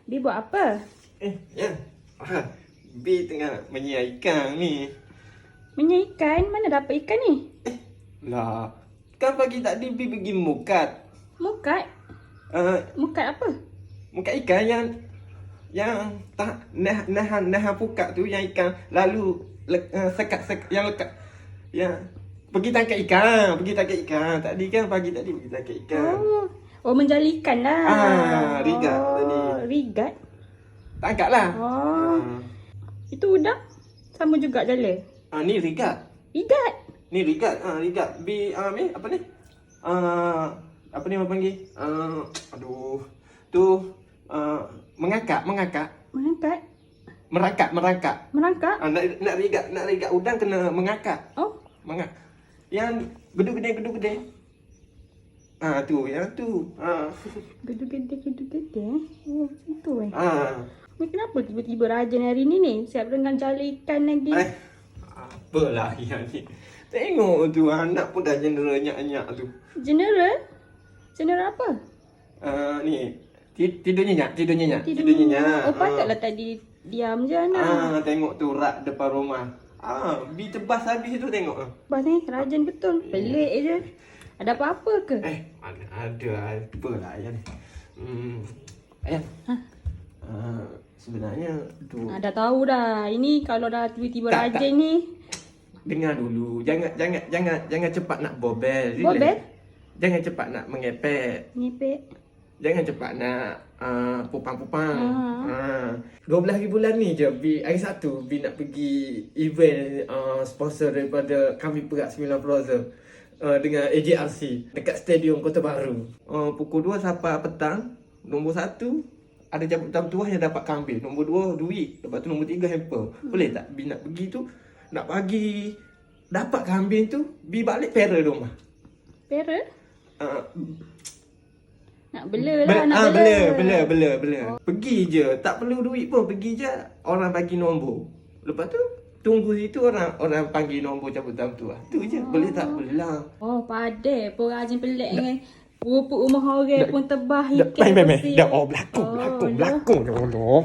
Bi buat apa? Ya. Bi tengah menyia ikan ni. Menyia ikan? Mana dapat ikan ni? Lah, kan pagi tadi Bi pergi mukat. Mukat? Uh, Mukat apa? mukat ikan yang tak nahan pukat tu, yang ikan lalu sekat yang lekat. Yang pergi tangkap ikan. Tadi kan pagi tadi pergi tangkap ikan. Oh menjala ikan lah. Rigat tadi. Rigat? Tangkap lah. Itu udang? Sama juga jala? Ni rigat. Rigat? Ni rigat. Rigat. Bi ni apa ni? Apa ni orang panggil? Tu mengakak. Mengangkat? Merangkak. Merangkak? Nak rigat udang kena mengakak. Oh? Yang gedu-gede. Tu, yang tu. Gede. Oh, macam tu Ni kenapa tiba-tiba rajin hari ni? Siap dengan jala ikan lagi. Apalah yang ni. Tengok tu, anak pun dah general nyak-nyak tu. General? General apa? Ni, tidur nyenyak. Oh, patutlah tadi diam je anak. Tengok tu rak depan rumah. Bi tebas habis tu tengok. Bas ni rajin betul. Pelik je. Ada apa-apa ke? Mana ada apalah Ayan. Ayan. Sebenarnya tu Dah tahu dah. Ini kalau dah tiba-tiba Tak. rajin ni. dengar dulu. Jangan cepat nak bobel. Relax. Bobel? Jangan cepat nak mengepek. Ngepek. Jangan cepat nak pupang-pupang. 12 hari bulan ni je hari Sabtu Bi nak pergi event sponsor daripada Kami Perak 9 Plaza dengan AJRC dekat Stadium Kota Baru. Pukul 2 sampai petang. Nombor 1 ada jabatan tuah yang dapat kambing. Nombor 2 duit. Lepas tu nombor 3 hamper. Boleh tak Bi nak pergi tu, nak bagi dapat kambing tu, Bi balik Perak rumah. Perak? Uh, Nak bela lah. Nak Bela. Pergi je, tak perlu duit pun, pergi je. Orang bagi nombor. Lepas tu tunggu situ, orang panggil nombor cabutan tu lah. Tu je. Boleh tak? Boleh lah. Oh, padai pun rajin pelik dengan rupa rumah orang pun tebah ikan. Main. Dah berlakon je Allah.